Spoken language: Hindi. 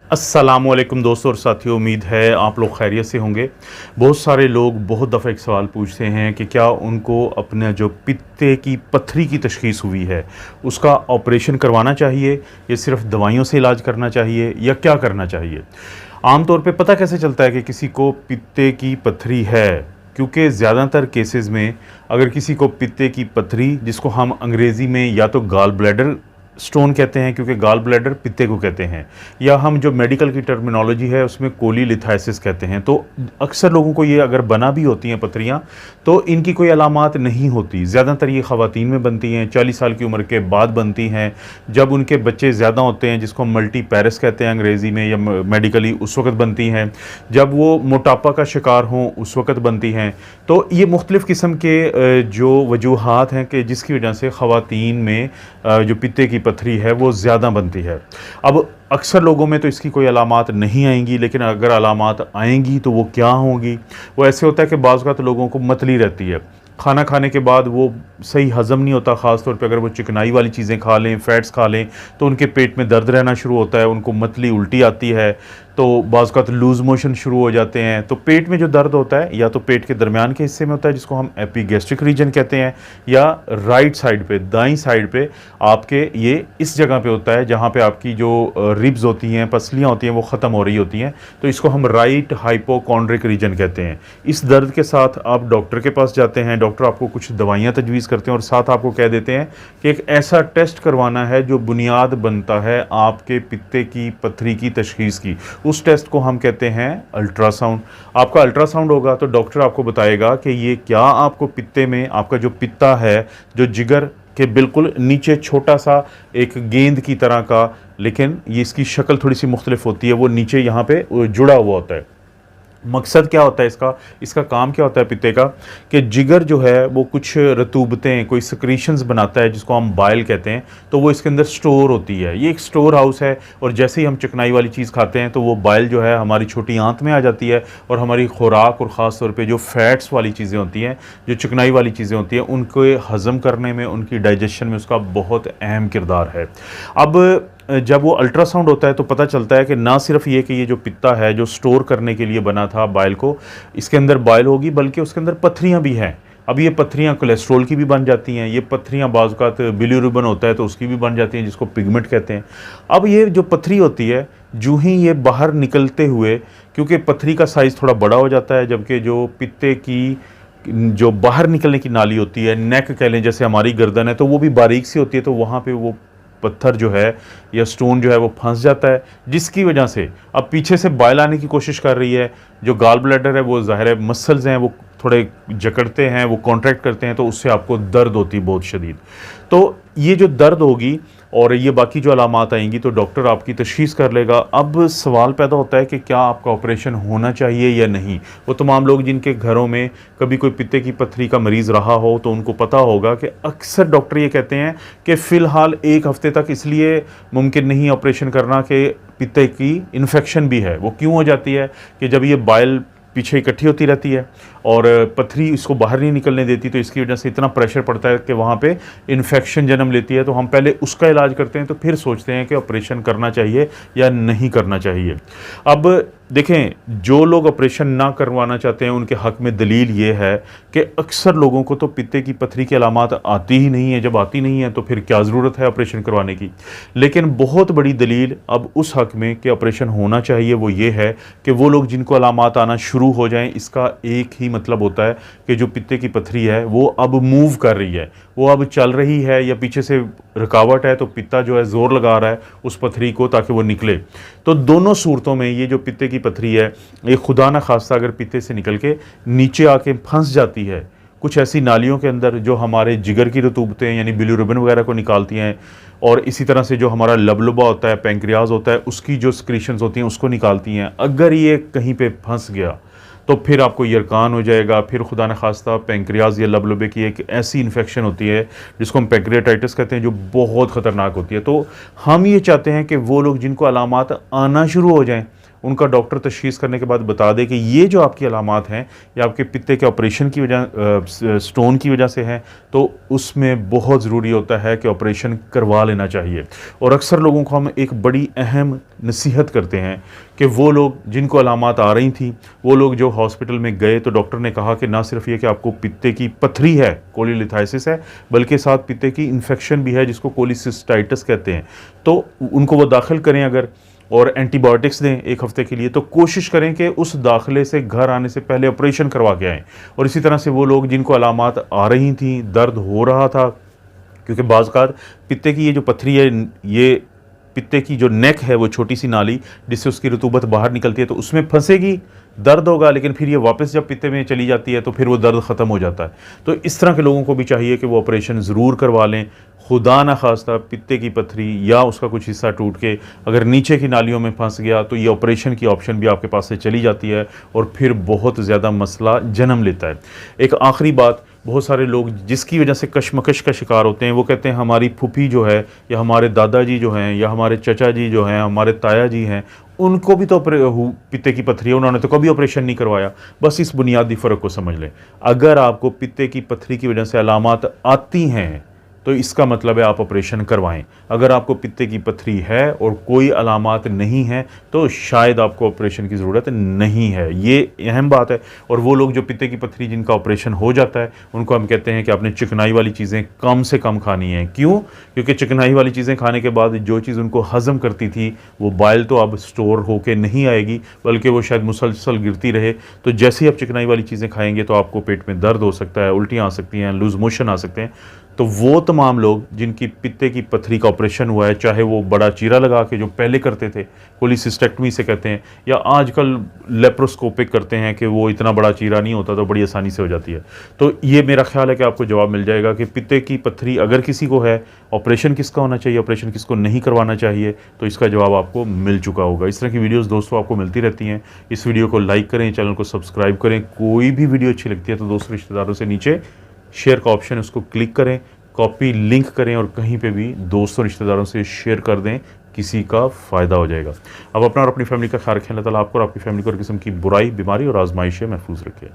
अस्सलामुअलैकुम दोस्तों और साथियों, उम्मीद है आप लोग खैरियत से होंगे। बहुत सारे लोग बहुत दफ़ा एक सवाल पूछते हैं कि क्या उनको अपना जो पित्ते की पत्थरी की तशख़ीस हुई है उसका ऑपरेशन करवाना चाहिए या सिर्फ दवाइयों से इलाज करना चाहिए या क्या करना चाहिए। आम तौर पे पता कैसे चलता है कि किसी को पित्ते की पत्थरी है, क्योंकि ज़्यादातर केसेस में अगर किसी को पित्ते की पत्थरी, जिसको हम अंग्रेज़ी में या तो गॉल ब्लैडर स्टोन कहते हैं क्योंकि गॉल ब्लैडर पित्ते को कहते हैं, या हम जो मेडिकल की टर्मिनोलॉजी है उसमें कोलीलिथाइसिस कहते हैं, तो अक्सर लोगों को ये अगर बना भी होती हैं पत्थरियाँ तो इनकी कोई अलामात नहीं होती। ज़्यादातर ये ख़वातीन में बनती हैं, 40 साल की उम्र के बाद बनती हैं, जब उनके बच्चे ज़्यादा होते हैं, जिसको हम मल्टी पैरस कहते हैं अंग्रेज़ी में या मेडिकली, उस वक्त बनती हैं। जब वो मोटापा का शिकार हों उस वक्त बनती हैं। तो ये मुख्तलिफ़ किस्म के जो वजूहात हैं कि जिसकी वजह से ख़वातीन में जो पित्ते की पत्थरी है वो ज़्यादा बनती है। अब अक्सर लोगों में तो इसकी कोई अलामात नहीं आएंगी, लेकिन अगर अलामात आएंगी तो वो क्या होंगी। वो ऐसे होता है कि बाज़ औक़ात लोगों को मतली रहती है, खाना खाने के बाद वो सही हज़म नहीं होता, ख़ास तौर पे अगर वो चिकनाई वाली चीज़ें खा लें, फ़ैट्स खा लें तो उनके पेट में दर्द रहना शुरू होता है, उनको मतली उल्टी आती है, तो बाज़ औक़ात लूज़ मोशन शुरू हो जाते हैं। तो पेट में जो दर्द होता है या तो पेट के दरमियान के हिस्से में होता है जिसको हम एपिगैस्ट्रिक रीजन कहते हैं, या राइट साइड पे, दाईं साइड पे आपके ये इस जगह पे होता है जहाँ पे आपकी जो रिब्स होती हैं, पसलियाँ होती हैं, वो ख़त्म हो रही होती हैं, तो इसको हम राइट हाइपोकॉन्ड्रिक रीजन कहते हैं। इस दर्द के साथ आप डॉक्टर के पास जाते हैं, डॉक्टर आपको कुछ दवाइयाँ तजवीज़ करते हैं और साथ आपको कह देते हैं कि एक ऐसा टेस्ट करवाना है जो बुनियाद बनता है आपके पित्ते की पत्थरी की तशख़ीस की। उस टेस्ट को हम कहते हैं अल्ट्रासाउंड। आपका अल्ट्रासाउंड होगा तो डॉक्टर आपको बताएगा कि ये क्या आपको पित्ते में, आपका जो पित्ता है जो जिगर के बिल्कुल नीचे छोटा सा एक गेंद की तरह का, लेकिन ये इसकी शक्ल थोड़ी सी मुख्तलिफ होती है, वो नीचे यहाँ पे जुड़ा हुआ होता है। मकसद क्या होता है इसका काम क्या होता है पित्ते का, कि जिगर जो है वो कुछ रतूबतें, कोई सिक्रीशंस बनाता है जिसको हम बाइल कहते हैं, तो वो इसके अंदर स्टोर होती है। ये एक स्टोर हाउस है, और जैसे ही हम चिकनाई वाली चीज़ खाते हैं तो वो बाइल जो है हमारी छोटी आंत में आ जाती है, और हमारी खुराक और ख़ास तौर पे जो फैट्स वाली चीज़ें होती हैं, जो चिकनाई वाली चीज़ें होती हैं, उनको हज़म करने में, उनकी डाइजेशन में उसका बहुत अहम किरदार है। अब जब वो अल्ट्रासाउंड होता है तो पता चलता है कि ना सिर्फ ये कि ये जो पित्ता है जो स्टोर करने के लिए बना था बाइल को, इसके अंदर बाइल होगी, बल्कि उसके अंदर पत्थरियाँ भी हैं। अब ये पत्थरियाँ कोलेस्ट्रॉल की भी बन जाती हैं, ये पत्थरियाँ बाज़ औक़ात बिलीरुबिन होता है तो उसकी भी बन जाती हैं, जिसको पिगमेंट कहते हैं। अब ये जो पत्थरी होती है, जूँ ही ये बाहर निकलते हुए, क्योंकि पत्थरी का साइज़ थोड़ा बड़ा हो जाता है, जबकि जो पित्ते की जो बाहर निकलने की नाली होती है, नेक कह लें, जैसे हमारी गर्दन है, तो वो भी बारीक सी होती है, तो वहाँ पे वो पत्थर जो है या स्टोन जो है वो फंस जाता है, जिसकी वजह से अब पीछे से बाइल आने की कोशिश कर रही है। जो गॉल ब्लैडर है वो ज़ाहिर है मसल्स हैं, वो थोड़े जकड़ते हैं, वो कॉन्ट्रैक्ट करते हैं, तो उससे आपको दर्द होती है बहुत शदीद। तो ये जो दर्द होगी और ये बाकी जो अलामात आएंगी तो डॉक्टर आपकी तशख़ीस कर लेगा। अब सवाल पैदा होता है कि क्या आपका ऑपरेशन होना चाहिए या नहीं। वो तमाम लोग जिनके घरों में कभी कोई पित्ते की पत्थरी का मरीज़ रहा हो तो उनको पता होगा कि अक्सर डॉक्टर ये कहते हैं कि फ़िलहाल 1 हफ़्ते तक इसलिए मुमकिन नहीं ऑपरेशन करना कि पित्ते की इन्फेक्शन भी है। वो क्यों हो जाती है कि जब ये बाइल पीछे इकट्ठी होती रहती है और पत्थरी इसको बाहर नहीं निकलने देती, तो इसकी वजह से इतना प्रेशर पड़ता है कि वहाँ पे इन्फेक्शन जन्म लेती है। तो हम पहले उसका इलाज करते हैं, तो फिर सोचते हैं कि ऑपरेशन करना चाहिए या नहीं करना चाहिए। अब देखें, जो लोग ऑपरेशन ना करवाना चाहते हैं उनके हक़ में दलील ये है कि अक्सर लोगों को तो पित्ते की पत्थरी की अलामात आती ही नहीं है। जब आती नहीं है तो फिर क्या ज़रूरत है ऑपरेशन करवाने की। लेकिन बहुत बड़ी दलील अब उस हक़ में कि ऑपरेशन होना चाहिए वो ये है कि वो लोग जिनको अलामात आना शुरू हो जाएं, इसका एक ही मतलब होता है कि जो पित्ते की पत्थरी है वो अब मूव कर रही है, वो अब चल रही है, या पीछे से रुकावट है तो पित्ता जो है ज़ोर लगा रहा है उस पत्थरी को ताकि वो निकले। तो दोनों सूरतों में ये जो पित्ते की पत्थरी है, ये खुदा न खास्ता अगर पित्ते से निकल के नीचे आके फंस जाती है कुछ ऐसी नालियों के अंदर जो हमारे जिगर की रतूबतें यानी बिलीरुबिन वगैरह को निकालती हैं, और इसी तरह से जो हमारा लबलबा होता है, पैंक्रियाज होता है, उसकी जो सिक्रीशंस होती हैं उसको निकालती हैं। अगर ये कहीं पे फंस गया तो फिर आपको यरकान हो जाएगा, फिर खुदा न खास्ता पैंक्रियाज या लबलबे की एक ऐसी इन्फेक्शन होती है जिसको हम पैंक्रियाटाइटिस कहते हैं, जो बहुत ख़तरनाक होती है। तो हम ये चाहते हैं कि वो लोग जिनको अलामात आना शुरू हो जाएं उनका डॉक्टर तशख़ीस करने के बाद बता दे कि ये जो आपकी अलामात हैं ये आपके पित्ते के ऑपरेशन की वजह, स्टोन की वजह से हैं, तो उसमें बहुत ज़रूरी होता है कि ऑपरेशन करवा लेना चाहिए। और अक्सर लोगों को हम एक बड़ी अहम नसीहत करते हैं कि वो लोग जिनको अलामात आ रही थी, वो लोग जो हॉस्पिटल में गए तो डॉक्टर ने कहा कि ना सिर्फ ये कि आपको पित्ते की पथरी है, कोलीलिथाइसिस है, बल्कि साथ पित्ते की इन्फेक्शन भी है जिसको कोलिसिस्टाइटिस कहते हैं। तो उनको वो दाखिल करें अगर, और एंटीबायोटिक्स दें 1 हफ्ते के लिए, तो कोशिश करें कि उस दाखिले से घर आने से पहले ऑपरेशन करवा के आएँ। और इसी तरह से वो लोग जिनको अलामात आ रही थी, दर्द हो रहा था, क्योंकि बाज़ पित्ते की ये जो पथरी है, ये पित्ते की जो नेक है, वो छोटी सी नाली जिससे उसकी रतूबत बाहर निकलती है, तो उसमें फंसेगी, दर्द होगा, लेकिन फिर ये वापस जब पित्ते में चली जाती है तो फिर वो दर्द ख़त्म हो जाता है। तो इस तरह के लोगों को भी चाहिए कि वो ऑपरेशन ज़रूर करवा लें। खुदा न खास्ता पित्ते की पथरी या उसका कुछ हिस्सा टूट के अगर नीचे की नालियों में फंस गया तो ये ऑपरेशन की ऑप्शन भी आपके पास से चली जाती है और फिर बहुत ज़्यादा मसला जन्म लेता है। एक आखिरी बात, बहुत सारे लोग जिसकी वजह से कशमकश का शिकार होते हैं, वो कहते हैं हमारी फूफी जो है, या हमारे दादाजी जो हैं, या हमारे चचा जी जो हैं, हमारे ताया जी हैं, उनको भी तो पित्ते की पथरी है, उन्होंने तो कभी ऑपरेशन नहीं करवाया। बस इस बुनियादी फ़र्क को समझ लें। अगर आपको पित्ते की पथरी की वजह से अलामात आती हैं तो इसका मतलब है आप ऑपरेशन करवाएं। अगर आपको पित्ते की पथरी है और कोई अलामात नहीं है तो शायद आपको ऑपरेशन की ज़रूरत नहीं है। ये अहम बात है। और वो लोग जो पित्ते की पथरी जिनका ऑपरेशन हो जाता है, उनको हम कहते हैं कि आपने चिकनाई वाली चीज़ें कम से कम खानी है। क्यों? क्योंकि चिकनाई वाली चीज़ें खाने के बाद जो चीज़ उनको हज़म करती थी वो बाइल तो अब स्टोर होके नहीं आएगी, बल्कि वो शायद मुसलसल गिरती रहे। तो जैसे ही आप चिकनाई वाली चीज़ें खाएंगे तो आपको पेट में दर्द हो सकता है, उल्टियाँ आ सकती हैं, लूज़ मोशन आ सकते हैं। तो वो तमाम लोग जिनकी पित्ते की पथरी का ऑपरेशन हुआ है, चाहे वो बड़ा चीरा लगा के जो पहले करते थे, कोलिसिस्टेक्टमी से कहते हैं, या आजकल लेप्रोस्कोपिक करते हैं कि वो इतना बड़ा चीरा नहीं होता तो बड़ी आसानी से हो जाती है। तो ये मेरा ख्याल है कि आपको जवाब मिल जाएगा कि पित्ते की पथरी अगर किसी को है, ऑपरेशन किसका होना चाहिए, ऑपरेशन किसको नहीं करवाना चाहिए, तो इसका जवाब आपको मिल चुका होगा। इस तरह की वीडियोज़ दोस्तों आपको मिलती रहती हैं। इस वीडियो को लाइक करें, चैनल को सब्सक्राइब करें। कोई भी वीडियो अच्छी लगती है तो दोस्तों रिश्तेदारों से नीचे शेयर का ऑप्शन है, उसको क्लिक करें, कॉपी लिंक करें और कहीं पे भी दोस्तों रिश्तेदारों से शेयर कर दें, किसी का फ़ायदा हो जाएगा। अब अपना और अपनी फैमिली का ख्याल रखें। अल्लाह ताला आपको और आपकी फैमिली को हर किस्म की बुराई, बीमारी और आजमाइश से महफूज रखे।